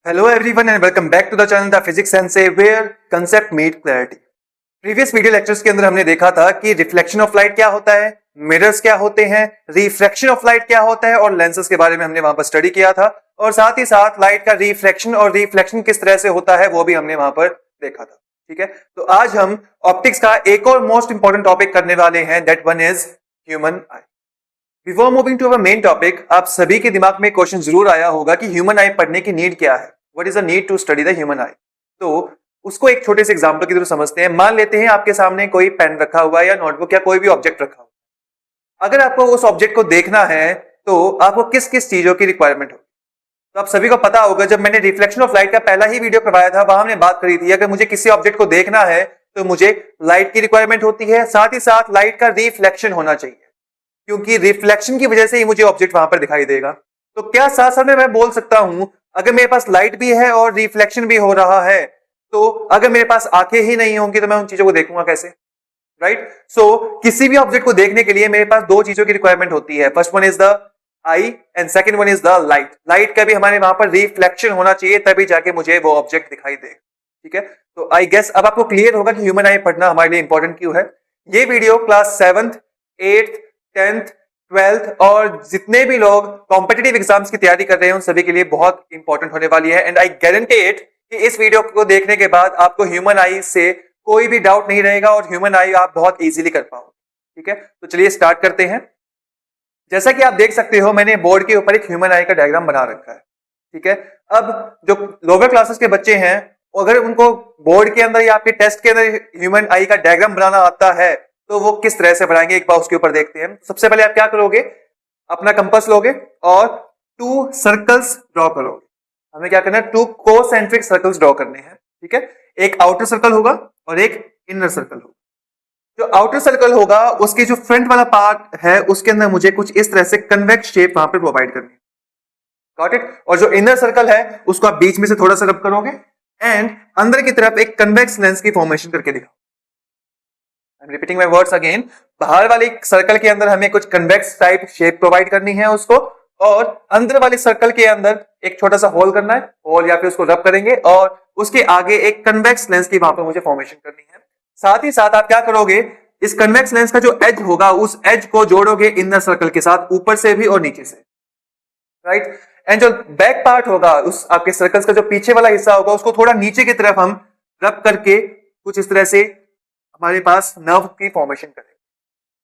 Hello everyone and welcome back to the channel The Physics Sensei where concept meet clarity. Previous video lectures के अंदर हमने देखा था कि रिफ्लेक्शन ऑफ लाइट क्या होता है, मिरर्स क्या होते हैं, रिफ्रैक्शन ऑफ लाइट क्या होता है और लेंसेज के बारे में हमने वहां पर स्टडी किया था और साथ ही साथ लाइट का रिफ्रैक्शन और रिफ्लेक्शन किस तरह से होता है वो भी हमने वहां पर देखा था। ठीक है, तो आज हम ऑप्टिक्स का एक और मोस्ट इंपॉर्टेंट टॉपिक करने वाले हैं, that one is human eye. Before moving to our main topic, आप सभी के दिमाग में क्वेश्चन जरूर आया होगा कि ह्यूमन आई पढ़ने की नीड क्या है, what is the need to study the human eye. तो उसको एक छोटे से एग्जांपल की तरह समझते हैं। मान लेते हैं आपके सामने कोई पेन रखा हुआ है या नोटबुक या कोई भी ऑब्जेक्ट रखा हुआ है। अगर आपको उस ऑब्जेक्ट को देखना है तो आपको किस किस चीजों की रिक्वायरमेंट होगी। तो आप सभी को पता होगा, जब मैंने रिफ्लेक्शन ऑफ लाइट का पहला ही वीडियो करवाया था वहां हमने बात करी थी, अगर मुझे किसी ऑब्जेक्ट को देखना है तो मुझे लाइट की रिक्वायरमेंट होती है, साथ ही साथ लाइट का रिफ्लेक्शन होना चाहिए क्योंकि रिफ्लेक्शन की वजह से ही मुझे ऑब्जेक्ट वहां पर दिखाई देगा। तो क्या साथ साथ में मैं बोल सकता हूं, अगर मेरे पास लाइट भी है और रिफ्लेक्शन भी हो रहा है तो अगर मेरे पास आंखें ही नहीं होंगी तो मैं उन चीजों को देखूंगा कैसे, राइट? सो किसी भी ऑब्जेक्ट को देखने के लिए मेरे पास दो चीजों की रिक्वायरमेंट होती है, first one is the I and second one is the light. Light का भी हमारे वहां पर रिफ्लेक्शन होना चाहिए तभी जाके मुझे वो ऑब्जेक्ट दिखाई दे। ठीक है, तो आई गेस अब आपको क्लियर होगा कि ह्यूमन आई पढ़ना हमारे लिए इंपॉर्टेंट क्यों है। ये video class 7th 8th 10th 12th और जितने भी लोग कॉम्पिटिटिव एग्जाम्स की तैयारी कर रहे हैं उन सभी के लिए बहुत इंपॉर्टेंट होने वाली है। एंड आई गारंटी इट कि इस वीडियो को देखने के बाद आपको ह्यूमन आई से कोई भी डाउट नहीं रहेगा और ह्यूमन आई आप बहुत इजीली कर पाओगे। ठीक है, तो चलिए स्टार्ट करते हैं। जैसा कि आप देख सकते हो, मैंने बोर्ड के ऊपर एक ह्यूमन आई का डायग्राम बना रखा है। ठीक है, अब जो लोअर क्लासेस के बच्चे हैं अगर उनको बोर्ड के अंदर या आपके टेस्ट के अंदर ह्यूमन आई का डायग्राम बनाना आता है तो वो किस तरह से बनाएंगे, एक बार उसके ऊपर देखते हैं। सबसे पहले आप क्या करोगे, अपना कंपास लोगे और टू सर्कल्स ड्रॉ करोगे। हमें क्या करना है, टू कोसेंट्रिक सर्कल्स ड्रॉ करने हैं। ठीक है, एक आउटर सर्कल होगा और एक इनर सर्कल होगा। जो आउटर सर्कल होगा उसके जो फ्रंट वाला पार्ट है उसके अंदर मुझे कुछ इस तरह से कन्वेक्स शेप वहां पर प्रोवाइड करनी है। Got it? और जो इनर सर्कल है उसको आप बीच में से थोड़ा सा रब करोगे एंड अंदर की तरफ एक कन्वेक्स लेंस की फॉर्मेशन करके दिखाओ। I am repeating my words again. बाहर वाले सर्कल के अंदर हमें कुछ कन्वेक्स टाइप शेप प्रोवाइड करनी है उसको, और अंदर वाले सर्कल के अंदर एक छोटा सा होल करना है, होल या फिर उसको रब करेंगे और उसके आगे एक कन्वेक्स लेंस की वहां पर मुझे फॉर्मेशन करनी है। साथ ही साथ आप क्या करोगे, इस कन्वेक्स लेंस का जो एज होगा उस एज को जोड़ोगे इनर सर्कल के साथ, ऊपर से भी और नीचे से, राइट? एंड जो बैक पार्ट होगा उस आपके सर्कल्स का जो पीछे वाला हिस्सा होगा उसको थोड़ा नीचे की तरफ हम रब करके कुछ इस तरह से हमारे पास नर्व की फॉर्मेशन करें।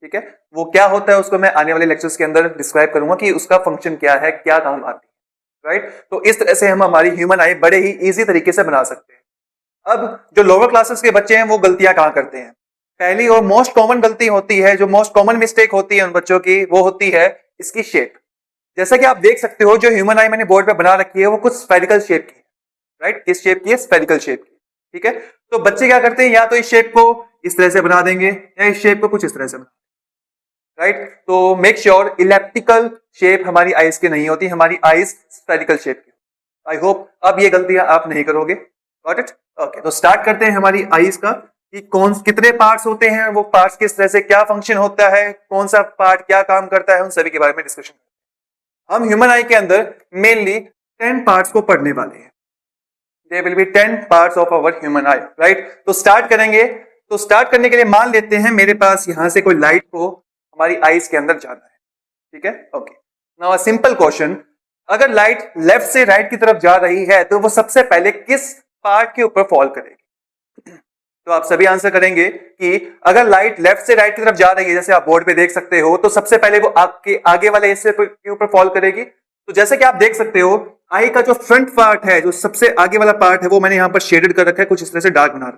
ठीक है, वो क्या होता है उसको मैं आने वाले लेक्चर्स के अंदर डिस्क्राइब करूंगा कि उसका फंक्शन क्या है, क्या काम आती है, राइट? तो इस तरह से हम हमारी ह्यूमन आई बड़े ही इजी तरीके से बना सकते हैं। अब जो लोअर क्लासेस के बच्चे हैं वो गलतियां कहां करते हैं, पहली और मोस्ट कॉमन गलती होती है, जो मोस्ट कॉमन मिस्टेक होती है उन बच्चों की, वो होती है इसकी शेप। जैसा कि आप देख सकते हो जो ह्यूमन आई मैंने बोर्ड पे बना रखी है वो कुछ स्फेरिकल शेप की है, राइट? किस शेप की है? स्फेरिकल शेप की। ठीक है, तो बच्चे क्या करते हैं, या तो इस शेप को इस तरह से बना देंगे या इस शेप को कुछ इस तरह से बना, राइट? तो मेक श्योर इलेप्टिकल शेप हमारी आईज की नहीं होती, हमारी आईज स्फेरिकल शेप की। आई होप अब ये गलतियां आप नहीं करोगे। Got it? ओके, तो स्टार्ट करते हैं हमारी आईज का कि कौन कितने पार्ट्स होते हैं, वो पार्ट्स किस तरह से क्या फंक्शन होता है, कौन सा पार्ट क्या काम करता है, उन सभी के बारे में डिस्कशन। हम ह्यूमन आई के अंदर मेनली 10 पार्ट्स को पढ़ने वाले हैं। There will be 10 parts of our human eye, right? तो स्टार्ट करेंगे। तो स्टार्ट करने के लिए मान लेते हैं मेरे पास यहां से कोई लाइट को हमारी आईज के अंदर जाना है। ठीक है, okay. Now a simple question, अगर लाइट लेफ्ट से राइट की तरफ जा रही है तो वो सबसे पहले किस पार्ट के ऊपर फॉल करेगी? तो आप सभी आंसर करेंगे कि अगर लाइट लेफ्ट से राइट की तरफ जा रही है, जैसे आप बोर्ड पे देख सकते हो, तो सबसे पहले वो आपके आगे वाले हिस्से के ऊपर फॉल करेगी। तो जैसे कि आप देख सकते हो आई का जो फ्रंट पार्ट है, जो सबसे आगे वाला पार्ट है, वो मैंने यहां पर शेडेड कर रखा है, कुछ इस तरह से डार्क बना रखा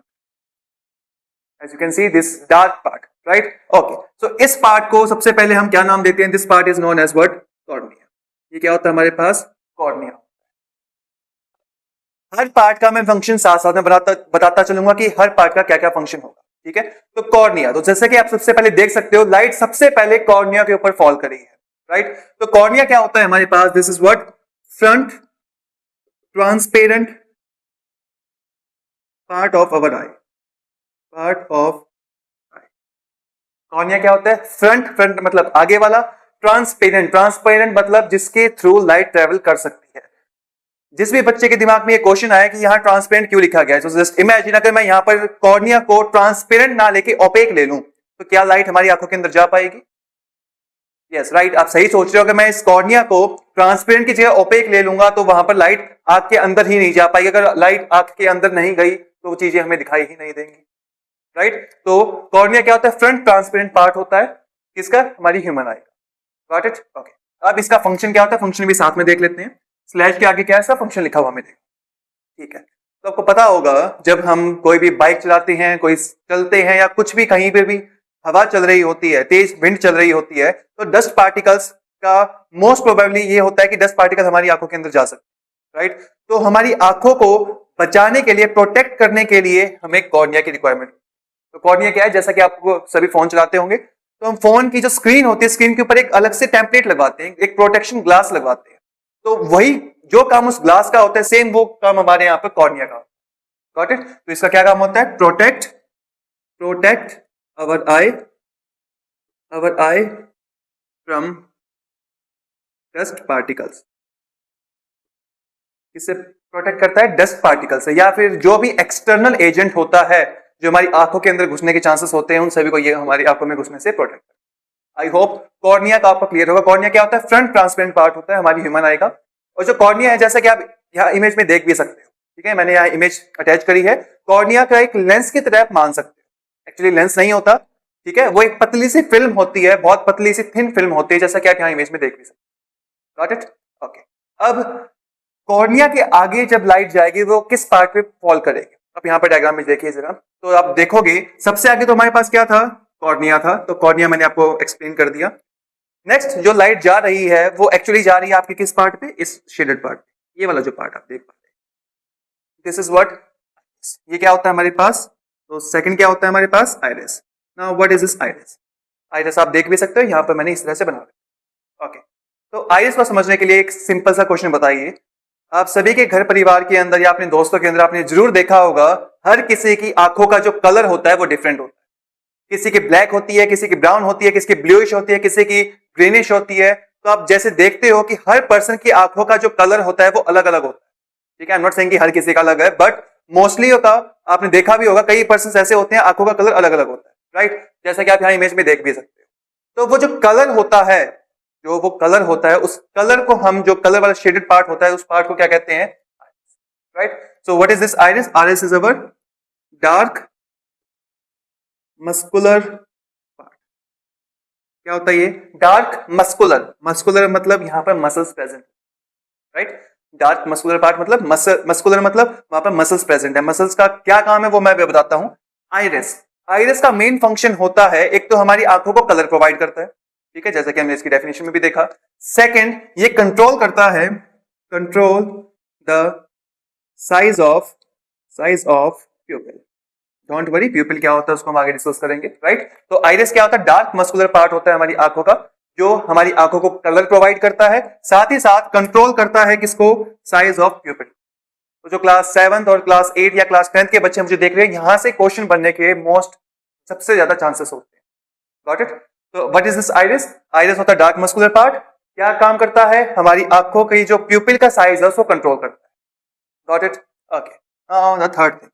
है। As you can see this dark part, right? Okay, so इस पार्ट को सबसे पहले हम क्या नाम देते हैं? This part is known as what? Cornea. ये क्या होता है हमारे पास? कॉर्निया। हर पार्ट का मैं फंक्शन साथ साथ में बताता चलूंगा कि हर पार्ट का क्या क्या फंक्शन होगा। ठीक है, तो कॉर्निया, तो जैसे कि आप सबसे पहले देख सकते हो लाइट सबसे पहले कॉर्निया के ऊपर फॉल करी है, राइट? तो कॉर्निया क्या होता है हमारे पास? This is what? Front transparent part of our eye. Part of eye, cornea क्या होता है? फ्रंट, फ्रंट मतलब आगे वाला, ट्रांसपेरेंट, ट्रांसपेरेंट मतलब जिसके थ्रू लाइट ट्रेवल कर सकती है। जिस भी बच्चे के दिमाग में ये क्वेश्चन आया कि यहाँ ट्रांसपेरेंट क्यों लिखा गया है, तो जस्ट इमेजिन अगर मैं यहाँ पर कॉर्निया को ट्रांसपेरेंट ना लेके ओपेक ले लूं तो क्या लाइट हमारी आंखों के अंदर जा पाएगी? यस राइट, आप सही सोच रहे हो। अगर मैं इस कॉर्निया को ट्रांसपेरेंट की जगह ओपेक ले लूंगा तो वहां पर लाइट आंख के अंदर ही नहीं जा पाएगी। अगर लाइट आंख के अंदर नहीं गई तो वो चीजें हमें दिखाई ही नहीं देंगी, राइट। तो कॉर्निया क्या होता है? फ्रंट ट्रांसपेरेंट पार्ट होता है किसका? हमारी ह्यूमन आई का। Got it? ओके। अब इसका फंक्शन क्या होता है, फंक्शन भी साथ में देख लेते हैं। स्लैश के आगे क्या है, इसका फंक्शन लिखा हुआ हमें देखो, ठीक है। तो आपको पता होगा जब हम कोई भी बाइक चलाते हैं, कोई चलते हैं या कुछ भी कहीं पे भी हवा चल रही होती है, तेज विंड चल रही होती है, तो डस्ट पार्टिकल्स का मोस्ट प्रोबेबली ये होता है कि डस्ट पार्टिकल हमारी आंखों के अंदर जा सकते हैं, राइट। तो हमारी आंखों को बचाने के लिए, प्रोटेक्ट करने के लिए हमें कॉर्निया की रिक्वायरमेंट। तो कॉर्निया क्या है? जैसा कि आपको सभी फोन चलाते होंगे तो हम फोन की जो स्क्रीन होती है, स्क्रीन के ऊपर एक अलग से टेम्पलेट लगवाते हैं, एक प्रोटेक्शन ग्लास लगवाते हैं। तो वही जो काम उस ग्लास का होता है, सेम वो काम हमारे यहाँ पर कॉर्निया का। Got it? तो इसका क्या काम होता है? Protect our I from dust particles. किससे प्रोटेक्ट करता है? डस्ट पार्टिकल से, या फिर जो भी एक्सटर्नल एजेंट होता है जो हमारी आंखों के अंदर घुसने के चांसेस होते हैं, उन सभी को ये हमारी आंखों में घुसने से प्रोटेक्ट करता है। आई होप कॉर्निया का आपको क्लियर होगा। कॉर्निया क्या होता है? फ्रंट ट्रांसपेरेंट पार्ट होता है हमारी ह्यूमन आई का। और जो कॉर्निया है, जैसा कि आप यहाँ इमेज में देख भी सकते हो, ठीक है, मैंने यहाँ इमेज अटैच करी है। कॉर्निया का एक लेंस की तरह आप मान सकते हो, एक्चुअली लेंस नहीं होता, ठीक है, वो एक पतली सी फिल्म होती है, बहुत पतली सी थिन फिल्म होती है, जैसा कि आप यहाँ इमेज में देख भी सकते हो। Got it? ओके। अब कॉर्निया के आगे जब लाइट जाएगी वो किस पार्ट पे फॉल करेगी? आप यहाँ पर डायग्राम में देखिए जरा, तो आप देखोगे सबसे आगे तो हमारे पास क्या था? कॉर्निया था। तो कॉर्निया मैंने आपको एक्सप्लेन कर दिया। नेक्स्ट जो लाइट जा रही है वो एक्चुअली जा रही है आपके किस पार्ट पे? इस शेडेड पार्ट पे, ये वाला जो पार्ट आप देख पा रहे हैं, दिस इज व्हाट, ये क्या होता है हमारे पास? तो सेकंड क्या होता है हमारे पास? Iris. Now what is this iris? Iris आप देख भी सकते हो, यहाँ पर मैंने इस तरह से बना दिया। ओके, तो आइरिस को समझने के लिए एक सिंपल सा क्वेश्चन बताइए। आप सभी के घर परिवार के अंदर या अपने दोस्तों के अंदर आपने जरूर देखा होगा, हर किसी की आंखों का जो कलर होता है वो डिफरेंट होता है। किसी की ब्लैक होती है, किसी की ब्राउन होती है, किसी की ब्लूइश होती है, किसी की ग्रीनिश होती है। तो आप जैसे देखते हो कि हर पर्सन की आंखों का जो कलर होता है वो अलग अलग होता है, ठीक है। आई एम नॉट सेइंग कि हर किसी का अलग है, बट मोस्टली का आपने देखा भी होगा, कई पर्सन ऐसे होते हैं आंखों का कलर अलग अलग होता है, राइट, जैसा कि आप यहाँ इमेज में देख भी सकते हो। तो वो जो कलर होता है, जो वो कलर होता है, उस कलर को हम, जो कलर वाला शेडेड पार्ट होता है, उस पार्ट को क्या कहते हैं? Right. So what is this iris? Iris is our dark muscular part. क्या होता है ये? Dark muscular. मस्कुलर मतलब यहाँ पर muscles present, right. Dark muscular part मतलब मस्कुलर मतलब वहां पर मसल्स प्रेजेंट है। मसल्स का क्या काम है वो मैं बताता हूं। आइरिस, आइरिस का मेन फंक्शन होता है, एक तो हमारी आंखों को कलर प्रोवाइड करता है, ठीक है, जैसा कि हमने इसकी डेफिनेशन में भी देखा। सेकंड, ये कंट्रोल करता है, control the size of प्यूपिल। Don't worry, प्यूपिल क्या होता है उसको हम आगे डिस्कस करेंगे, राइट। तो आइरिस क्या होता है? डार्क मस्कुलर पार्ट होता है हमारी आंखों का, जो हमारी आंखों को कलर प्रोवाइड करता है, साथ ही साथ कंट्रोल करता है किसको? Size of प्यूपिल। तो जो क्लास 7 और क्लास 8 या क्लास 10 के बच्चे मुझे देख रहे हैं, यहां से क्वेश्चन बनने के सबसे ज्यादा चांसेस होते हैं। Got it? तो what is this iris? Iris होता है डार्क मस्कुलर पार्ट। क्या काम करता है? हमारी आंखों की जो प्यूपिल का साइज है उसको कंट्रोल करता है। Got it? Okay. Now the third thing,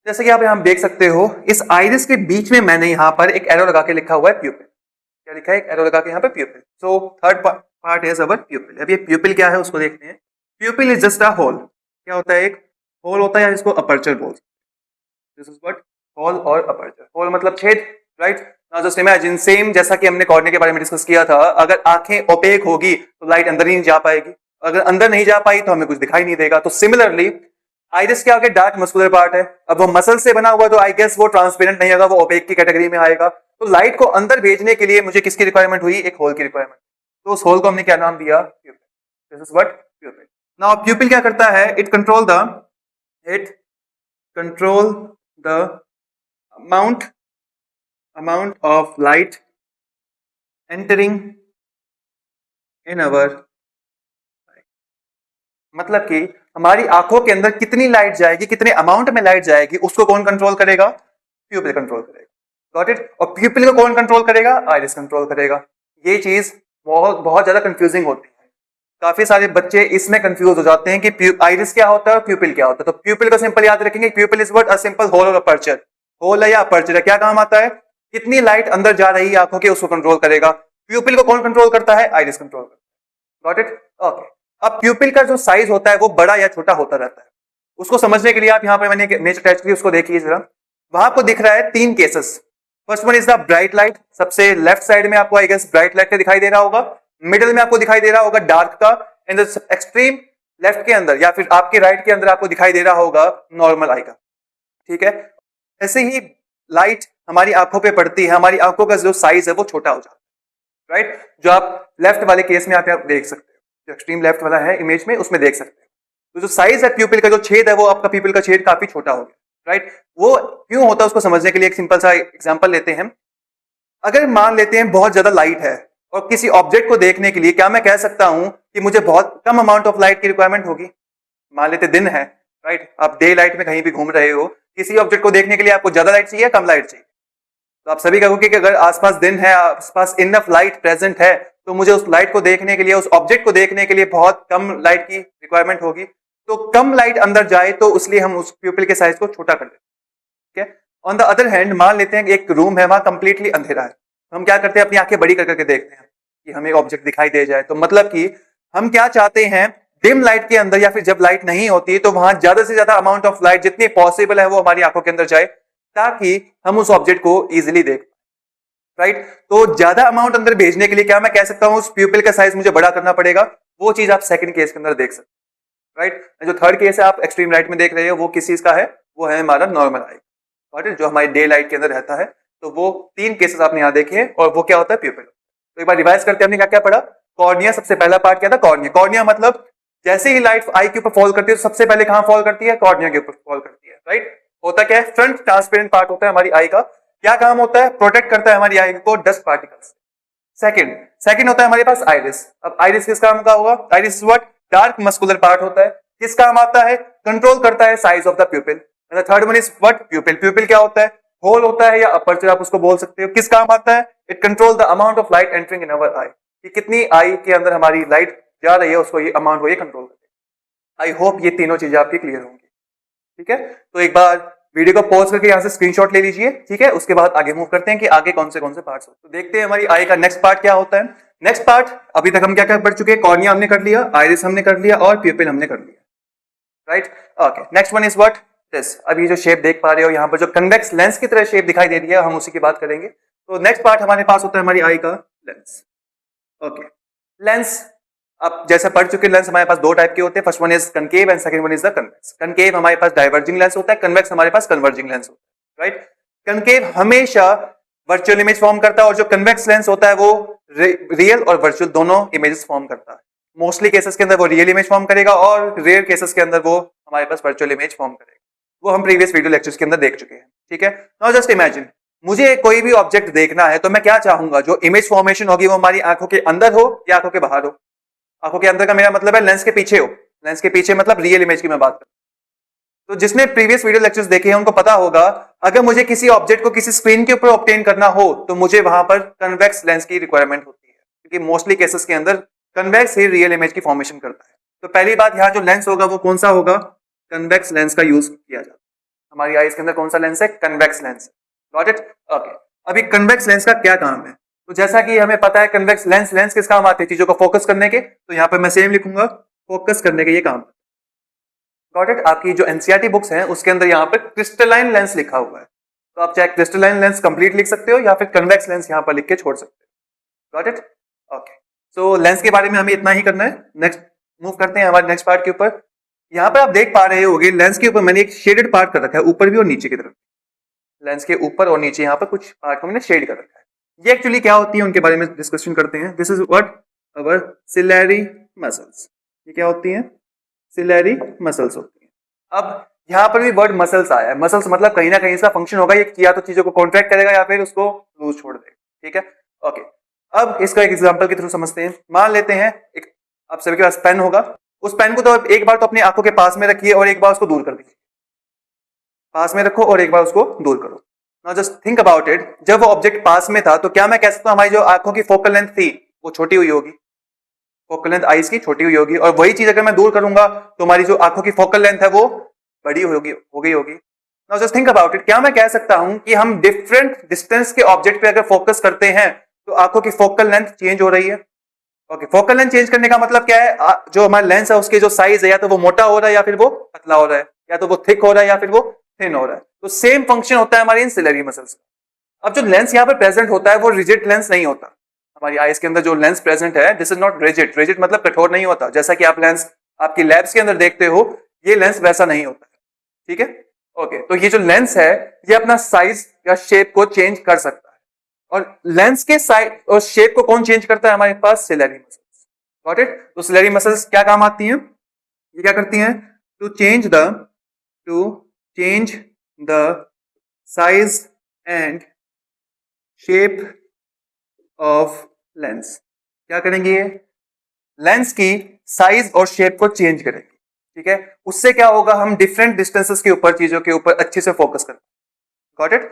जैसे कि आप यहां देख सकते हो, इस आइरिस के बीच में मैंने यहां पर एक एरो लगा के लिखा हुआ है प्यूपिल। क्या लिखा है? एक एरो लगा के यहां पे pupil. So third part is our pupil. अब ये प्यूपिल क्या है उसको देखते हैं। Pupil is just a hole. क्या होता है? एक होल होता है, या इसको अपर्चर बोलते हैं। This is what? होल और अपर्चर। होल मतलब छेद, right. Now just imagine, same जैसा कि हमने कॉर्निया के बारे में डिस्कस किया था, अगर आंखें ओपेक होगी तो लाइट अंदर ही नहीं जा पाएगी, अगर अंदर नहीं जा पाई तो हमें कुछ दिखाई नहीं देगा। तो सिमिलरली आइरिस के आगे डार्क मस्कुलर पार्ट है, अब वो मसल से बना हुआ, तो आई गेस वो ट्रांसपेरेंट नहीं होगा, वो ओपेक की कैटेगरी में आएगा। तो लाइट को अंदर भेजने के लिए मुझे किसकी रिक्वायरमेंट हुई? एक होल की रिक्वायरमेट। तो उस होल को हमने क्या नाम दिया? Pupil. This is what? Pupil. Now pupil क्या करता है? It control the amount of light entering in our, मतलब कि हमारी आंखों के अंदर कितनी लाइट जाएगी, कितने अमाउंट में लाइट जाएगी, उसको कौन कंट्रोल करेगा? प्यूपिल कंट्रोल करेगा। Got it? और प्यूपिल को कौन कंट्रोल करेगा? आइरिस कंट्रोल करेगा। ये चीज बहुत बहुत ज्यादा कंफ्यूजिंग होती है। काफी सारे बच्चे इसमें कंफ्यूज हो जाते हैं कि आइरिस क्या होता है और प्यूपिल क्या होता है। तो प्यूपिल को सिंपल याद रखेंगे, pupil is what, a simple hole और अपर्चर। होल है या अपर्चर है, क्या काम आता है, कितनी लाइट अंदर जा रही है आंखों के उसको कंट्रोल करेगा। प्यूपिल को कौन कंट्रोल करता है, आइरिस कंट्रोल करता है। Got it, okay. अब प्यूपिल का जो साइज होता है वो बड़ा या छोटा होता रहता है। उसको समझने के लिए आप यहाँ पे मैंने इमेज अटैच की, उसको देखिए जरा। वहां आपको दिख रहा है 3 cases. First one is the bright light, सबसे लेफ्ट साइड में आपको आई गेस ब्राइट लाइट का दिखाई दे रहा होगा, मिडिल में आपको दिखाई दे रहा होगा डार्क का, एंड एक्सट्रीम लेफ्ट के अंदर या फिर आपके राइट के अंदर आपको दिखाई दे रहा होगा नॉर्मल आई का। ठीक है, ऐसे ही लाइट हमारी आंखों पे पड़ती है, हमारी आंखों का जो साइज है वो छोटा हो जाता है, राइट। जो आप लेफ्ट वाले केस में आप देख सकते हो, जो एक्सट्रीम लेफ्ट वाला है इमेज में, उसमें देख सकते हो। तो जो साइज है प्यूपिल का, जो छेद है वो आपका प्यूपिल का छेद काफी छोटा हो गया, राइट। वो क्यों होता है उसको समझने के लिए एक सिंपल सा एग्जांपल लेते हैं। अगर मान लेते हैं बहुत ज्यादा लाइट है और किसी ऑब्जेक्ट को देखने के लिए क्या मैं कह सकता हूं कि मुझे बहुत कम अमाउंट ऑफ लाइट की रिक्वायरमेंट होगी। मान लेते दिन है, राइट, आप डे लाइट में कहीं भी घूम रहे हो, किसी ऑब्जेक्ट को देखने के लिए आपको ज्यादा लाइट चाहिए, कम लाइट चाहिए। तो आप सभी कहोगे कि अगर आसपास दिन है, आसपास इनफ लाइट प्रेजेंट है, तो मुझे उस लाइट को देखने के लिए, उस ऑब्जेक्ट को देखने के लिए बहुत कम लाइट की रिक्वायरमेंट होगी। तो कम लाइट अंदर जाए तो इसलिए हम उस प्यूपिल के साइज को छोटा कर देते हैं। ठीक है, ऑन द अदर हैंड मान लेते हैं कि एक रूम है, वहां कंप्लीटली अंधेरा है, तो हम क्या करते हैं, अपनी आंखें बड़ी करके देखते हैं कि हमें ऑब्जेक्ट दिखाई दे जाए। तो मतलब कि हम क्या चाहते हैं, डिम लाइट के अंदर या फिर जब लाइट नहीं होती तो वहां ज्यादा से ज्यादा अमाउंट ऑफ लाइट जितनी पॉसिबल है वो हमारी आंखों के अंदर जाए, ताकि हम उस ऑब्जेक्ट को इजीली देख, राइट। तो ज्यादा अमाउंट अंदर भेजने के लिए क्या मैं कह सकता हूं, उस प्यूपिल का साइज मुझे बड़ा करना पड़ेगा। वो चीज आप सेकंड केस के अंदर देख सकते हैं, राइट। जो थर्ड केस है आप एक्सट्रीम लाइट में देख रहे हो, वो किस चीज का है, वो है हमारा नॉर्मल आई, राइट, जो हमारी डे लाइट के अंदर रहता है। तो वो 3 केसेस आपने यहाँ देखे, और वो क्या होता है, प्यूपिल। तो एक बार रिवाइज करते हैं, हमने क्या क्या पढ़ा। कॉर्निया, सबसे पहला पार्ट क्या था, कॉर्निया। कॉर्निया मतलब जैसे ही लाइट आई के ऊपर फॉल करती है तो सबसे पहले कहां फॉल करती है, कॉर्निया के ऊपर फॉल करती है, राइट। होता क्या है, फ्रंट ट्रांसपेरेंट पार्ट होता है हमारी आई का, क्या काम होता है, प्रोटेक्ट करता है हमारी आई को डस्ट पार्टिकल्स। सेकंड होता है हमारे पास आइरिस। अब आइरिस किस काम का होगा, iris what, dark muscular part होता है, किस काम आता है, कंट्रोल करता है size of the प्यूपिल। And the third one is what, प्यूपिल। प्यूपिल क्या होता है, होल होता है या अपर्चर आप उसको बोल सकते हो, किस काम आता है, it control the amount of light entering in our eye, कि कितनी आई के अंदर हमारी लाइट जा रही है, उसको ये अमाउंट को ये कंट्रोल करते हैं। आई होप ये तीनों चीजें आपकी क्लियर होंगी। ठीक है, तो एक बार वीडियो को पॉज करके यहां से स्क्रीनशॉट ले लीजिए, ठीक है। उसके बाद आगे मूव करते हैं कि आगे कौन से पार्ट्स होते हैं। तो देखते हैं हमारी आई का नेक्स्ट पार्ट क्या होता है। नेक्स्ट पार्ट, अभी तक हम क्या क्या पढ़ चुके हैं, कॉर्निया हमने कर लिया, आइरिस हमने कर लिया, और प्यूपिल हमने कर लिया, right. Okay, next one is what, this. अभी जो शेप देख पा रहे हो यहाँ पर, जो कन्वेक्स लेंस की तरह शेप दिखाई दे रही है, हम उसी की बात करेंगे। तो नेक्स्ट पार्ट हमारे पास होता है हमारी आई का लेंस। ओके, लेंस अब जैसे पढ़ चुके, लेंस हमारे पास 2 टाइप के होते हैं, first one is concave and second one is the convex. Concave हमारे पास डाइवर्जिंग लेंस होता है, कन्वेक्स हमारे पास कन्वर्जिंग लेंस होता है, राइट। कनकेव हमेशा वर्चुअल इमेज फॉर्म करता है, और जो कन्वेक्स लेंस होता है वो रियल और वर्चुअल दोनों इमेजेस फॉर्म करता है। मोस्टली केसेस के अंदर वो रियल इमेज फॉर्म करेगा, और रेयर केसेस के अंदर वो हमारे पास वर्चुअल इमेज फॉर्म करेगा। वो हम प्रीवियस वीडियो लेक्चर्स के अंदर देख चुके हैं, ठीक है। नाउ जस्ट इमेजिन, मुझे कोई भी ऑब्जेक्ट देखना है, तो मैं क्या चाहूंगा, जो इमेज फॉर्मेशन होगी वो हमारी आंखों के अंदर हो या आंखों के बाहर हो। आंखों के अंदर का मेरा मतलब है लेंस के पीछे हो, लेंस के पीछे मतलब रियल इमेज की मैं बात करूं। तो जिसने प्रीवियस वीडियो लेक्चर्स देखे हैं उनको पता होगा, अगर मुझे किसी ऑब्जेक्ट को किसी स्क्रीन के ऊपर ऑब्टेन करना हो तो मुझे वहां पर कन्वेक्स लेंस की रिक्वायरमेंट होती है, क्योंकि मोस्टली केसेस के अंदर कन्वेक्स ही रियल इमेज की फॉर्मेशन करता है। तो पहली बात, यहाँ जो लेंस होगा वो कौन सा होगा, कन्वेक्स लेंस का यूज किया जाता है। हमारी आईज के अंदर कौन सा लेंस है, convex lens. Got it, okay. अभी कन्वेक्स लेंस का क्या काम है, तो जैसा कि हमें पता है कन्वेक्स लेंस किस काम आते हैं, चीजों को फोकस करने के। तो यहाँ पर मैं सेम लिखूंगा, फोकस करने के ये काम। Got it. आपकी जो एनसीईआरटी बुक्स हैं उसके अंदर यहाँ पर क्रिस्टलाइन लेंस लिखा हुआ है, तो आप चाहे क्रिस्टलाइन लेंस कंप्लीट लिख सकते हो या फिर कन्वेक्स लेंस यहाँ पर लिख के छोड़ सकते हो। Got it, okay. So lens के बारे में हमें इतना ही करना है। नेक्स्ट मूव करते हैं हमारे नेक्स्ट पार्ट के ऊपर। यहाँ पर आप देख पा रहे होगे लेंस के ऊपर मैंने एक शेडेड पार्ट कर रखा है, ऊपर भी और नीचे की तरफ। लेंस के ऊपर और नीचे यहाँ पर कुछ पार्ट को मैंने शेड कर रखा है। ये एक्चुअली क्या होती है उनके बारे में डिस्कशन करते हैं। This is what, our ciliary muscles. ये क्या होती हैं, सिलेरी मसल्स होती हैं। अब यहाँ पर भी वर्ड मसल्स आया है, मसल्स मतलब कहीं ना कहीं इसका फंक्शन होगा, ये या तो चीजों को कॉन्ट्रैक्ट करेगा या फिर उसको लूज छोड़ देगा, ठीक है, ओके। अब इसका एक एग्जांपल के थ्रू समझते हैं। मान लेते हैं एक आप सभी के पास पेन होगा, उस पेन को तो एक बार तो अपनी आंखों के पास में रखिए और एक बार उसको दूर कर दीजिए। पास में रखो और एक बार उसको दूर करो। Now just think about it, जब वो ऑब्जेक्ट पास में था तो क्या मैं कह सकता हूं हमारी जो आंखों की फोकल लेंथ थी वो छोटी हुई होगी, फोकल लेंथ आईज की छोटी हुई होगी, और वही चीज अगर मैं दूर करूंगा तो हमारी जो आंखों की फोकल लेंथ है वो बड़ी हो गई होगी। Now just think about it, क्या मैं कह सकता हूं कि हम डिफरेंट डिस्टेंस के ऑब्जेक्ट पे अगर फोकस करते हैं तो आंखों की फोकल लेंथ चेंज हो रही है? ओके, फोकल लेंथ चेंज करने का मतलब क्या है? जो हमारा लेंस है उसके जो साइज है या तो वो मोटा हो रहा है या फिर वो पतला हो रहा है, या तो वो थिक हो रहा है या फिर वो थिन हो रहा है। तो सेम फंक्शन होता है हमारी इन सिलेरी मसल्स का। अब जो लेंस यहाँ पर प्रेजेंट होता है वो रिजिड लेंस नहीं होता। हमारी आईज के अंदर जो लेंस प्रेजेंट है, this is not rigid. Rigid मतलब कठोर नहीं होता, जैसा कि आप लेंस आपकी लैब्स के अंदर देखते हो, ये लेंस वैसा नहीं होता है। ठीक है, ओके। तो ये जो लेंस है ये अपना साइज या शेप को चेंज कर सकता है, और लेंस के साइज और शेप को कौन चेंज करता है? हमारे पास सिलेरी मसल्स। Got it? तो सिलेरी मसल्स क्या काम आती हैं? ये क्या करती हैं? To change the size and shape of lens. क्या करेंगे? ये लेंस की साइज और शेप को चेंज करेंगे। ठीक है, उससे क्या होगा? हम डिफरेंट डिस्टेंसेस के ऊपर, चीजों के ऊपर अच्छे से फोकस करें। Got it?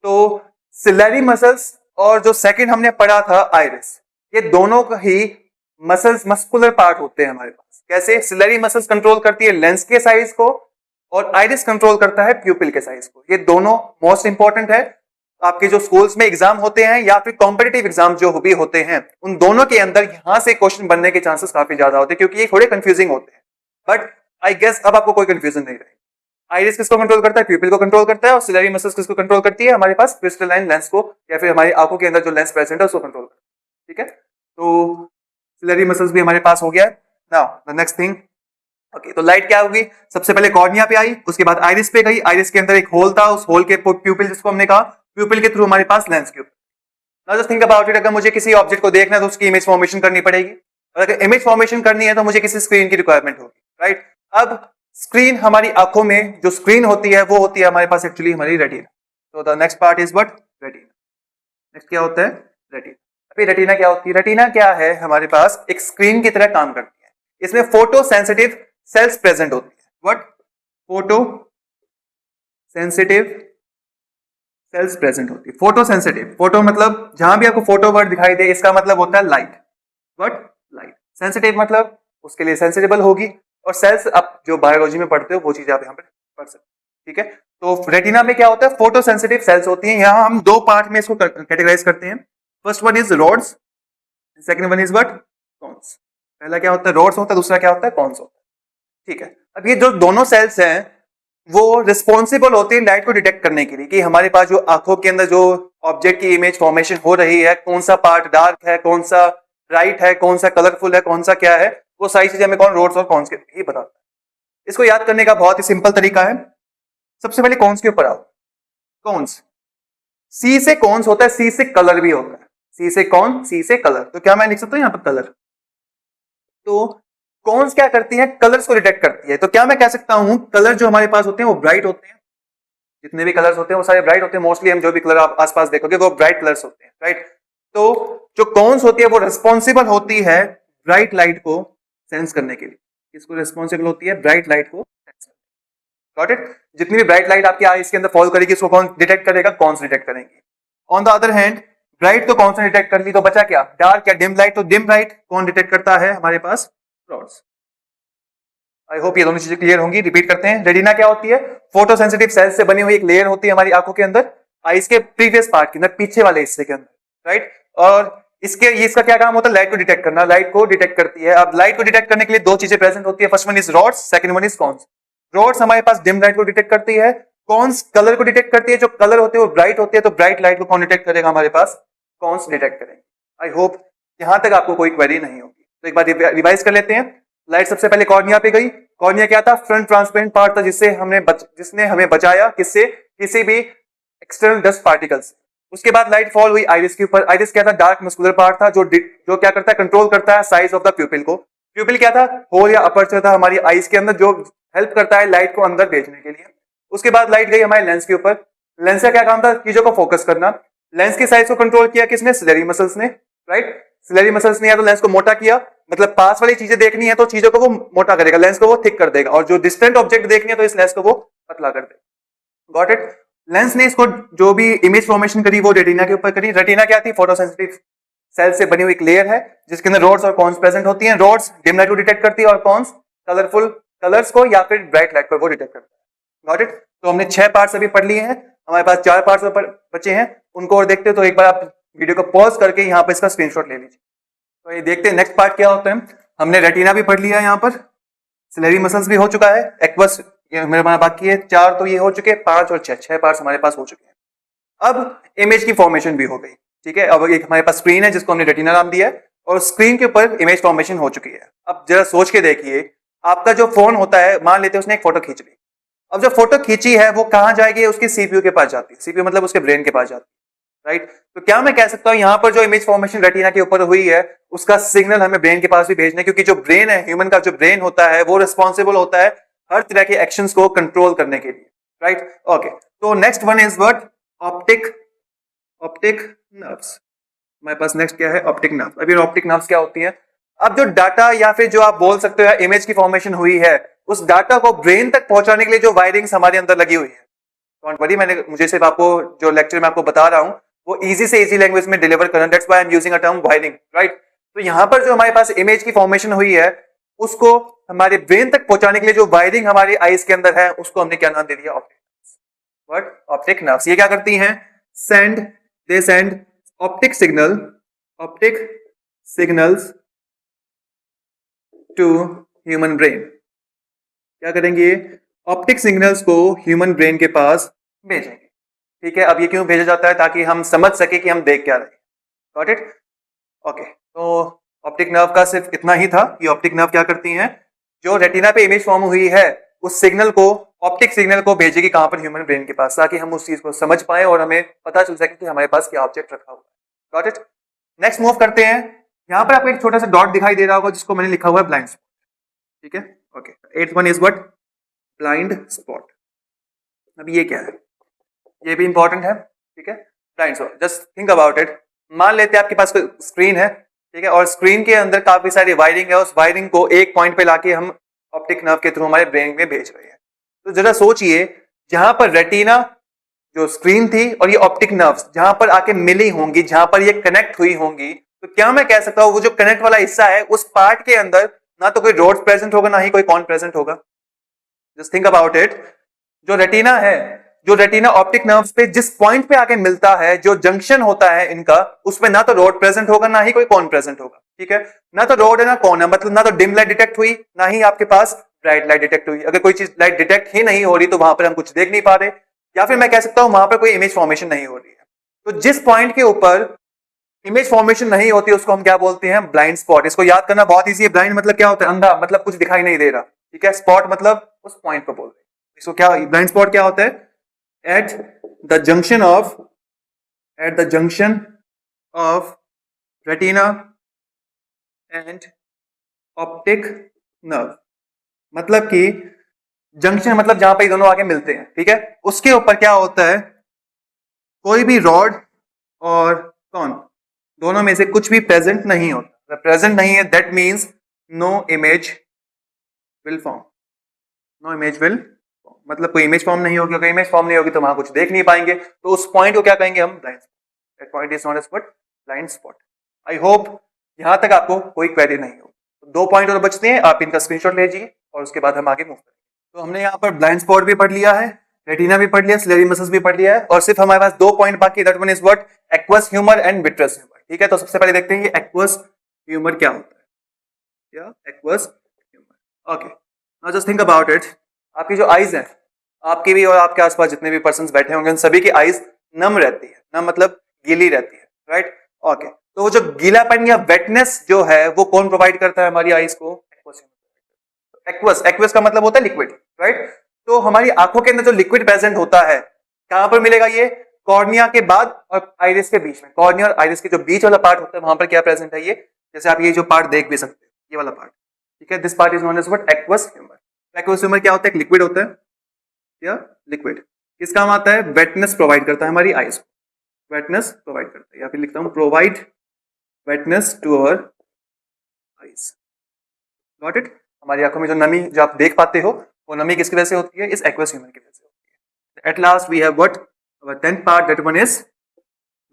तो सिलेरी मसल्स और जो सेकंड हमने पढ़ा था आइरिस, ये दोनों ही मसल्स मस्कुलर पार्ट होते हैं हमारे पास। कैसे? सिलेरी मसल्स कंट्रोल करती है लेंस के साइज को और आइरिस कंट्रोल करता है प्यूपिल के साइज को। ये दोनों मोस्ट इंपॉर्टेंट है। आपके जो स्कूल्स में एग्जाम होते हैं या फिर कॉम्पिटिटिव एग्जाम जो भी होते हैं, उन दोनों के अंदर यहां से क्वेश्चन बनने के चांसेस काफी ज्यादा होते हैं, क्योंकि ये थोड़े कंफ्यूजिंग होते हैं। बट आई गेस अब आपको कोई कंफ्यूजन नहीं रहेगी। आइरिस किसको कंट्रोल करता है? प्यूपिल को कंट्रोल करता है। और सिलेरी मसल्स किसको कंट्रोल करती है? हमारे पास क्रिस्टलाइन लेंस को, या फिर हमारी आंखों के अंदर जो लेंस प्रेजेंट है उसको कंट्रोल करता है। ठीक है, तो सिलेरी मसल्स भी हमारे पास हो गया। Now the next thing, okay, तो लाइट क्या होगी? सबसे पहले कॉर्निया पे आई, उसके बाद आइरिस पे गई। आइरिस के अंदर एक होल था, उस होल के प्यूपिल जिसको हमने कहा, प्यूपिल के थ्रू हमारे पास लेंस के ऊपर। Now just think about it, अगर मुझे किसी ऑब्जेक्ट को देखना है तो उसकी इमेज फॉर्मेशन करनी पड़ेगी, और अगर इमेज फॉर्मेशन करनी है तो मुझे किसी स्क्रीन की रिक्वायरमेंट होगी, राइट? अब स्क्रीन, हमारी आंखों में जो स्क्रीन होती है वो होती है हमारे पास एक्चुअली हमारी रेटिना। तो the next part is what? Retina. Next क्या होता है? रेटिना। अभी रेटिना क्या होती है? रेटिना क्या है? हमारे पास एक स्क्रीन की तरह काम करती है। इसमें फोटो सेंसिटिव सेल्स प्रेजेंट होती है। What? Photo sensitive cells present होती है। फोटो सेंसिटिव, फोटो मतलब जहां भी आपको फोटो वर्ड दिखाई दे, इसका मतलब होता है लाइट। व्हाट? लाइट। सेंसिटिव मतलब उसके लिए सेंसिटिबल होगी, और सेल्स आप जो बायोलॉजी में पढ़ते हो वो चीज आप यहाँ पे पढ़ सकते हो। ठीक है, तो रेटिना में क्या होता है? फोटो सेंसिटिव सेल्स होती हैं। यहाँ हम दो पार्ट में इसको कैटेगराइज करते हैं। First one is rods, second one is what? Cons. पहला क्या होता है? रॉड्स होता है, दूसरा क्या होता है? कॉन्स होता है। ठीक है, अब ये जो दोनों सेल्स हैं वो रिस्पॉन्सिबल होते हैं लाइट को डिटेक्ट करने के लिए, कि हमारे पास जो आंखों के अंदर जो ऑब्जेक्ट की इमेज फॉर्मेशन हो रही है, कौन सा पार्ट डार्क है, कौन सा ब्राइट है, कौन सा कलरफुल है, कौन सा क्या है, वो सारी चीजें हमें कौन? रॉड्स और कॉन्स के ही बताता है। इसको याद करने का बहुत ही सिंपल तरीका है। सबसे पहले कॉन्स के ऊपर आओ। कॉन्स, सी से कॉन्स होता है, सी से कलर भी होता है। सी से कौन? सी से कलर। तो क्या मैं लिख सकता हूं यहाँ पर? कलर। तो कॉन्स क्या करती है? कलर्स को डिटेक्ट करती है। तो क्या मैं कह सकता हूं कलर जो हमारे पास होते हैं वो ब्राइट होते हैं? जितने भी कलर्स होते हैं वो सारे ब्राइट होते हैं। मोस्टली हम जो भी कलर आप आसपास देखोगे वो ब्राइट कलर्स होते हैं, राइट? तो जो कॉन्स होती है वो रिस्पॉन्सिबल होती है ब्राइट लाइट को सेंस करने के लिए। किसको रिस्पॉन्सिबल होती है? ब्राइट लाइट को सेंस करने। Got it? जितनी भी ब्राइट लाइट आपकी आईज के अंदर फॉल करेगी उसको कौन डिटेक्ट करेगा? कॉन्स डिटेक्ट करेंगे। On the other hand, bright तो कौन सा डिटेक्ट कर ली, तो बचा क्या? डार्क या डिम लाइट। तो डिम लाइट कौन डिटेक्ट करता है? हमारे पास रॉड्स। आई होप ये दोनों चीजें क्लियर होंगी। रिपीट करते हैं। रेटिना क्या होती है? फोटो सेंसिटिव सेल्स से बनी हुई एक लेयर होती है हमारी आंखों के अंदर, आईज के प्रीवियस पार्ट के अंदर, पीछे वाले हिस्से के अंदर, राइट? और इसका क्या काम होता है? लाइट को डिटेक्ट करना। लाइट को डिटेक्ट करती है। अब लाइट को डिटेक्ट करने के लिए दो चीजें प्रेजेंट होती है। First one is rods, second one is cons. Rods हमारे पास डिम लाइट को डिटेक्ट करती है, कॉन्स कलर को डिटेक्ट करती है। जो कलर होते हैं वो ब्राइट होते हैं, तो ब्राइट लाइट को कौन डिटेक्ट करेगा? हमारे पास कॉन्स डिटेक्ट करेंगे। आई होप यहां तक आपको कोई क्वेरी नहीं होगी। तो एक बार रिवाइज कर लेते हैं। लाइट सबसे पहले कॉर्निया पे गई। कॉर्निया क्या था? फ्रंट ट्रांसपेरेंट पार्ट था जिसने हमें बचाया किससे? किसी भी एक्सटर्नल डस्ट पार्टिकल से। उसके बाद लाइट फॉल हुई आइरिस के ऊपर। आइरिस क्या था? डार्क मस्कुलर पार्ट था जो क्या करता है? कंट्रोल करता है साइज ऑफ द प्यूपिल को। प्यूपिल क्या था? होल या अपर्चर था हमारी आईज के अंदर, जो हेल्प करता है लाइट को अंदर भेजने के लिए। उसके बाद लाइट गई हमारे लेंस के ऊपर। लेंस का क्या काम था? चीजों को फोकस करना। लेंस के साइज को कंट्रोल किया किसने? सिलेरी मसल्स ने, राइट? सिलेरी मसल्स ने या तो लेंस को मोटा किया, मतलब पास वाली चीजें देखनी है तो चीजों को वो मोटा करेगा, लेंस को वो थिक कर देगा, और जो डिस्टेंट ऑब्जेक्ट देखनी है तो इस लेंस को वो पतला कर देगा। Got it? लेंस ने इसको जो भी इमेज फॉर्मेशन करी वो रेटिना के ऊपर करी। रेटिना क्या थी? फोटोसेंसिटिव सेल से बनी हुई एक लेयर है जिसके अंदर रॉड्स और कॉन्स प्रेजेंट होती हैं। रॉड्स डिम लाइट को डिटेक्ट करती है और कॉन्स कलरफुल कलर्स को या फिर ब्राइट लाइट को वो डिटेक्ट करता है। Got it? तो हमने 6 पार्ट्स अभी पढ़ लिए हैं, हमारे पास 4 पार्ट्स बचे हैं, उनको और देखते हो तो एक बार आप वीडियो को पॉज करके यहाँ पर इसका स्क्रीनशॉट ले लीजिए। तो ये देखते हैं नेक्स्ट पार्ट क्या होता है। हमने रेटिना भी पढ़ लिया है, यहाँ पर सिलेरी मसल्स भी हो चुका है, एक्वस मेरे पास बाकी है 4 तो ये हो चुके हैं, 5 और 6 पार्ट्स हमारे पास हो चुके हैं। अब इमेज की फॉर्मेशन भी हो गई, ठीक है। अब एक हमारे पास स्क्रीन है जिसको हमने रेटिना नाम दिया है और स्क्रीन के ऊपर इमेज फॉर्मेशन हो चुकी है। अब जरा सोच के देखिए, आपका जो फोन होता है, मान लेते हैं उसने एक फोटो खींच ली। अब जो फोटो खींची है वो कहां जाएगी? उसके सीपीयू के पास जाती है। सीपीयू मतलब उसके ब्रेन के पास जाती है, राइट। तो क्या मैं कह सकता हूं यहां पर जो इमेज फॉर्मेशन रेटिना के ऊपर हुई है उसका सिग्नल हमें ब्रेन के पास भी भेजना है, क्योंकि जो ब्रेन है, ह्यूमन का जो ब्रेन होता है वो रिस्पॉन्सिबल होता है हर तरह के एक्शंस को कंट्रोल करने के लिए, राइट। ओके, तो next one is what? Optic nerves. हमारे पास नेक्स्ट क्या है? Optic nerve. अभी ऑप्टिक नर्व्स क्या होती हैं? अब जो डाटा या फिर जो आप बोल सकते हो इमेज की फॉर्मेशन हुई है, उस डाटा को ब्रेन तक पहुंचाने के लिए जो वायरिंग्स हमारे अंदर लगी हुई है, डोंट वरी, मुझे सिर्फ आपको जो लेक्चर में आपको बता रहा हूं वो इजी से इजी लैंग्वेज में डिलीवर करना, that's why I am using a term wiring, right. तो यहां पर जो हमारे पास इमेज की फॉर्मेशन हुई है उसको हमारे ब्रेन तक पहुंचाने के लिए जो वायरिंग हमारे आईज के अंदर है उसको हमने क्या नाम दे दिया? Optic nerves. What? Optic nerves. ये क्या करती हैं? They send optic signals to human brain. क्या करेंगे? ऑप्टिक सिग्नल्स को ह्यूमन ब्रेन के पास भेजेंगे, ठीक है। अब ये क्यों भेजा जाता है? ताकि हम समझ सके कि हम देख क्या रहे हैं। Got it? ओके, तो ऑप्टिक नर्व का सिर्फ इतना ही था। ये ऑप्टिक नर्व क्या करती हैं? जो रेटिना पे इमेज फॉर्म हुई है उस सिग्नल को, ऑप्टिक सिग्नल को भेजेगी कहां पर? ह्यूमन ब्रेन के पास, ताकि हम उस चीज को समझ पाए और हमें पता चल सके कि हमारे पास क्या ऑब्जेक्ट रखा हुआ है। Got it? नेक्स्ट मूव करते हैं। यहां पर आपको एक छोटा सा डॉट दिखाई दे रहा होगा जिसको मैंने लिखा हुआ है ब्लाइंड स्पॉट, ठीक है। Okay, 8th one is what? Blind spot. अब ये क्या है? ये भी इंपॉर्टेंट है, ठीक है। Blind spot, just think about it. मान लेते हैं आपके पास कोई स्क्रीन है, ठीक है, और स्क्रीन के अंदर काफी सारी वायरिंग है, उस वायरिंग को एक पॉइंट पे लाके हम ऑप्टिक नर्व के थ्रू हमारे ब्रेन में भेज रहे हैं। तो जरा सोचिए, जहां पर रेटिना जो स्क्रीन थी और ये ऑप्टिक नर्व्स जहां पर आके मिली होंगी, जहां पर ये कनेक्ट हुई होंगी, तो क्या मैं कह सकता हूं वो जो कनेक्ट वाला हिस्सा है उस पार्ट के अंदर ना तो कोई रोड प्रेजेंट होगा ना ही कोई कॉन प्रेजेंट होगा। Just think about it. जो रेटिना है, जो रेटिना ऑप्टिक नर्व्स पे जिस पॉइंट पे आके मिलता है, जो जंक्शन होता है इनका, उसमें ना तो रोड प्रेजेंट होगा ना ही कोई कॉन प्रेजेंट होगा, ठीक है। ना तो रोड है ना कॉन है, मतलब ना तो डिम लाइट डिटेक्ट हुई ना ही आपके पास ब्राइट लाइट डिटेक्ट हुई। अगर कोई चीज लाइट डिटेक्ट ही नहीं हो रही तो वहां पर हम कुछ देख नहीं पा रहे, या फिर मैं कह सकता हूं वहां पर कोई इमेज फॉर्मेशन नहीं हो रही है। तो जिस पॉइंट के ऊपर इमेज फॉर्मेशन नहीं होती उसको हम क्या बोलते हैं? Blind spot. इसको याद करना बहुत इजी है। ब्लाइंड मतलब क्या होता है? अंधा, मतलब कुछ दिखाई नहीं दे रहा, ठीक है। स्पॉट मतलब उस पॉइंट पर बोल रहे हैं। इसको क्या, ब्लाइंड स्पॉट क्या होता है? At the junction of retina and optic nerve. मतलब कि जंक्शन मतलब जहां पे दोनों आके मिलते हैं, ठीक है। उसके ऊपर क्या होता है? कोई भी रॉड और कौन, दोनों में से कुछ भी प्रेजेंट नहीं होता। प्रेजेंट नहीं है, that means no image will form. No image will, मतलब कोई इमेज फॉर्म नहीं होगी। अगर इमेज फॉर्म नहीं होगी तो वहां कुछ देख नहीं पाएंगे। तो उस पॉइंट को क्या कहेंगे हम? Blind spot. That point is not as what? Blind spot. I hope यहां तक आपको कोई क्वेरी नहीं हो। तो 2 पॉइंट और बचते हैं, आप इनका स्क्रीनशॉट लीजिए और उसके बाद हम आगे मूव करेंगे। तो हमने यहाँ पर ब्लाइंड स्पॉट भी पढ़ लिया है, रेटिना भी पढ़ लिया, सिलेरी मसल्स भी पढ़ लिया है, और सिर्फ हमारे पास 2 पॉइंट बाकी। That one is what? Aqueous humour and vitreous humour, ठीक है। तो सबसे पहले देखते हैं ये एक्वस ह्यूमर क्या होता है। क्या aqueous humour? Okay, now just think about it. आपकी जो आईज है, आपकी भी और आपके आसपास जितने भी पर्सन्स बैठे होंगे उन सभी की आईज नम रहती है। नम मतलब गीली रहती है, राइट। ओके, तो वो जो गीलापन या वेटनेस जो है वो कौन प्रोवाइड करता है हमारी आईज को? एक्वस। एक्वस का मतलब होता है लिक्विड, राइट। तो हमारी आंखों के अंदर जो लिक्विड प्रेजेंट होता है कहां पर मिलेगा? ये कॉर्निया के बाद और आइरिस के बीच में। कॉर्निया और आइरिस के जो बीच वाला पार्ट होता है वहां पर क्या प्रेजेंट है? ये, जैसे आप ये जो पार्ट देख भी सकते हैं, ये वाला पार्ट, ठीक है। This part is known as what? Aqueous humour. Aqueous humour क्या होता है? एक लिक्विड होता है, या लिक्विड किस काम आता है? वेटनेस प्रोवाइड करता है हमारी आईज को। वेटनेस प्रोवाइड करता है, या फिर लिखता हूं provide wetness to our eyes. Got it? हमारी आंखों में जो नमी जो आप देख पाते हो वो नमी किसकी वजह से होती है? इस एक्वस ह्यूमर की वजह से होती है। At last we have what? Our 10th part, that one is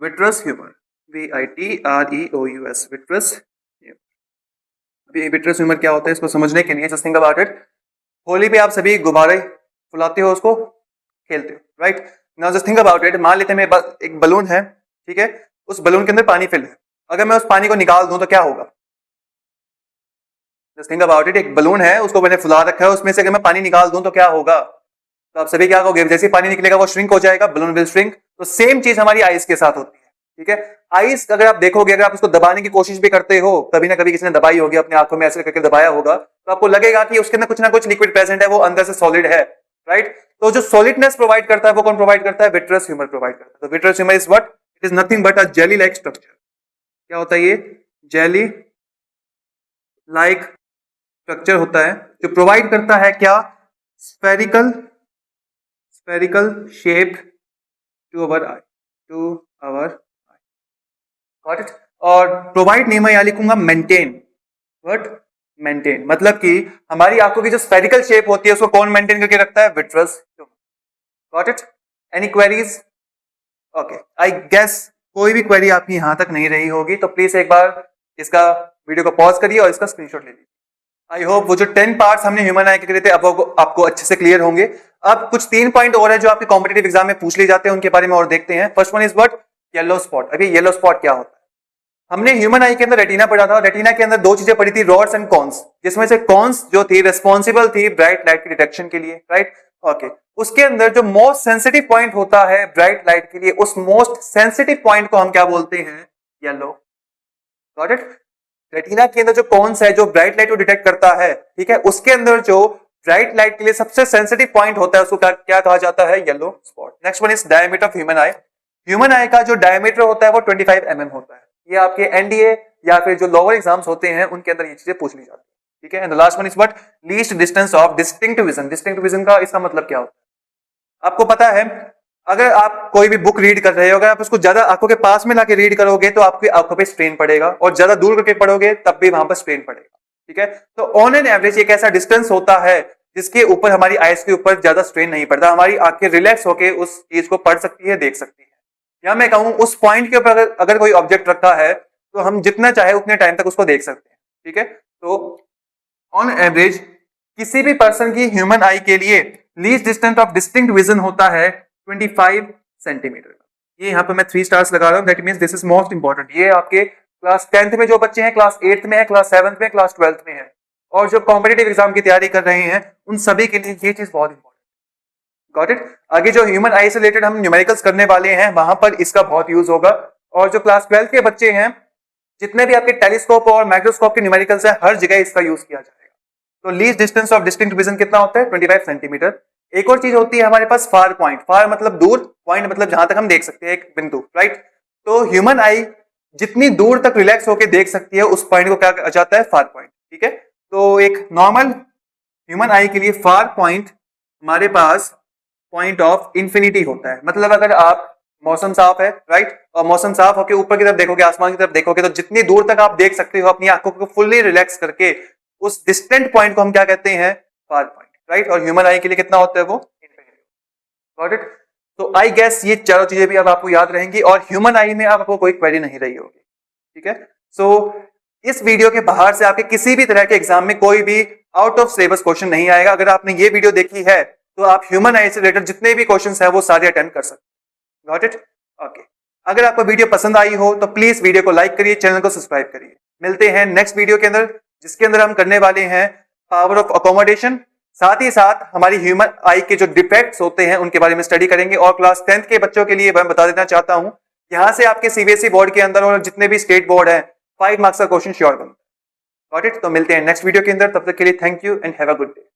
vitreous humour. VITREOUS, vitreous. अभी विट्रस ह्यूमर क्या होता है इसको समझने के लिए just think about it. Holi पे आप सभी गुब्बारे फुलाते हो, उसको खेलते हो, right? Now just think about it. मान लेते हैं मेरे पास एक बलून है, ठीक है, उस बलून के अंदर पानी फिल है। अगर मैं उस पानी को निकाल दूं तो क्या होगा? Just think about it. एक बलून है, उसको मैंने फुला रखा है, उसमें से अगर मैं पानी निकाल दूं तो क्या होगा? तो आप सभी क्या कहोगे? जैसे पानी निकलेगा वो श्रिंक हो जाएगा, बलून विल श्रिंक। तो सेम चीज हमारी आइस के साथ होती है, ठीक है? आइस अगर आप देखोगे, अगर आप उसको दबाने की कोशिश भी करते हो, कभी ना कभी किसी ने दबाई होगी, अपने आंखों में ऐसे करके दबाया होगा, तो आपको लगेगा कि उसके अंदर कुछ ना कुछ लिक्विड प्रेजेंट है, वो अंदर से सॉलिड है, राइट? तो जो सॉलिडनेस प्रोवाइड करता है वो कौन प्रोवाइड करता है? विट्रस ह्यूमर प्रोवाइड करता है। तो vitreous humour is what? It is nothing but a jelly like structure. क्या होता है ये? जेली लाइक स्ट्रक्चर होता है जो प्रोवाइड करता है क्या? Spherical shape to our eye, got it? और प्रोवाइड नहीं मैं यहां लिखूंगा मेंटेन। व्हाट? मेंटेन, मतलब कि हमारी आंखों की जो स्फेरिकल शेप होती है उसको कौन मेंटेन करके रखता है? Vitreous. Got it? Any queries? Okay, I guess कोई भी क्वेरी आपकी यहां तक नहीं रही होगी, तो प्लीज एक बार इसका वीडियो को पॉज करिए और इसका स्क्रीनशॉट ले लीजिए। आई होप वो जो 10 पार्ट्स हमने ह्यूमन आई के करे थे अब आपको अच्छे से क्लियर होंगे। अब कुछ 3 पॉइंट और है जो आपके कॉम्पिटिटिव एग्जाम में पूछ लिए जाते हैं, उनके बारे में और देखते हैं। First one is what? Yellow spot. अभी येलो स्पॉट क्या होता है? हमने ह्यूमन आई के अंदर रेटिना पढ़ा था, रेटिना के अंदर 2 चीजें पढ़ी थी, रॉड्स एंड कॉन्स, जिसमें से कॉन्स जो थी रिस्पॉन्सिबल थी ब्राइट लाइट की डिटेक्शन के लिए, राइट? ओके, उसके अंदर जो मोस्ट सेंसिटिव पॉइंट होता है ब्राइट लाइट के लिए, उस मोस्ट सेंसिटिव पॉइंट को हम क्या बोलते हैं? येलो। Got it? रेटिना के अंदर जो कॉन्स है जो ब्राइट लाइट को डिटेक्ट करता है, ठीक है, उसके अंदर जो ब्राइट लाइट के लिए सबसे सेंसिटिव पॉइंट होता है उसको क्या कहा जाता है? Yellow spot. Next one is diameter of human I. Human आई का जो डायमीटर होता है वो 25 mm होता है। ये आपके एनडीए या फिर जो लोअर एग्जाम्स होते हैं उनके अंदर ये चीजें पूछ ली जाती है, ठीक है? And the last one is what? Least distance of distinct vision. Distinct vision का इसका मतलब क्या होता है? आपको पता है, अगर आप कोई भी बुक रीड कर रहे हो, अगर आप उसको ज्यादा आंखों के पास में लाके रीड करोगे तो आपकी आंखों पे स्ट्रेन पड़ेगा, और ज्यादा दूर करके पढ़ोगे तब भी वहां पर स्ट्रेन पड़ेगा, ठीक है? तो ऑन एन एवरेज एक ऐसा डिस्टेंस होता है जिसके ऊपर हमारी आइज के ऊपर ज्यादा स्ट्रेन नहीं पड़ता, हमारी आंखें रिलैक्स होकर उस चीज को पढ़ सकती है, देख सकती है। या मैं कहूं उस पॉइंट के ऊपर अगर कोई ऑब्जेक्ट रखा है तो हम जितना चाहे उतने टाइम तक उसको देख सकते हैं, ठीक है? तो ऑन एवरेज किसी भी पर्सन की ह्यूमन आई के लिए least distance of distinct vision होता है 25 सेंटीमीटर। ये यहाँ पे मैं 3 स्टार्स लगा रहा हूं, that means this is most important. ये आपके क्लास 10th में जो बच्चे हैं, क्लास 8th में है, क्लास 7th में, क्लास 12th में है, और जो कॉम्पिटिटिव एग्जाम की तैयारी कर रहे हैं उन सभी के लिए ये चीज बहुत इंपॉर्टेंट। Got it? आगे जो ह्यूमन आई से रिलेटेड हम न्यूमेरिकल्स करने वाले हैं वहां पर इसका बहुत यूज होगा। और जो क्लास 12th के बच्चे हैं, जितने भी आपके टेलीस्कोप और माइक्रोस्कोप के न्यूमेरिकल्स है, हर जगह इसका यूज किया जाएगा। तो least distance of distinct vision कितना होता है? 25 सेंटीमीटर। एक और चीज होती है हमारे पास फार पॉइंट। फार मतलब दूर, पॉइंट मतलब जहां तक हम देख सकते हैं, एक बिंदु, राइट? तो ह्यूमन आई जितनी दूर तक रिलैक्स होकर देख सकती है उस पॉइंट को क्या कहा जाता है? फार पॉइंट, ठीक है? तो एक नॉर्मल ह्यूमन आई के लिए फार पॉइंट हमारे पास पॉइंट ऑफ इंफिनिटी होता है। मतलब अगर आप मौसम साफ है, राइट, और मौसम साफ होकर ऊपर की तरफ देखोगे, आसमान की तरफ देखोगे, तो जितनी दूर तक आप देख सकते हो अपनी आंखों को फुल्ली रिलैक्स करके, उस डिस्टेंट पॉइंट को हम क्या कहते हैं? Far point, right? और ह्यूमन आई के लिए कितना होता है वो? इंफिनिटी। Got it? तो आई गेस ये चारों चीजें भी अब आपको याद रहेंगी और ह्यूमन आई में आपको कोई क्वेरी नहीं रही होगी, ठीक है? सो इस वीडियो के बाहर से आपके किसी भी तरह के एग्जाम में कोई भी आउट ऑफ सिलेबस क्वेश्चन नहीं आएगा। अगर आपने ये वीडियो देखी है तो आप ह्यूमन आई से रिलेटेड जितने भी क्वेश्चंस हैं वो सारे अटेम्प्ट कर सकते हैं। Got it? ओके। अगर आपको वीडियो पसंद आई हो तो प्लीज वीडियो को लाइक करिए, चैनल को सब्सक्राइब करिए। मिलते हैं नेक्स्ट वीडियो के अंदर, जिसके अंदर हम करने वाले हैं पावर ऑफ अकोमोडेशन। साथ ही साथ हमारी ह्यूमन आई के जो डिफेक्ट्स होते हैं उनके बारे में स्टडी करेंगे। और क्लास 10th के बच्चों के लिए मैं बता देना चाहता हूं, यहां से आपके सीबीएसई बोर्ड के अंदर और जितने भी स्टेट बोर्ड है 5 मार्क्स का क्वेश्चन श्योर बनता है। Got it? तो मिलते हैं नेक्स्ट वीडियो के अंदर, तब तक के लिए thank you and have a good day.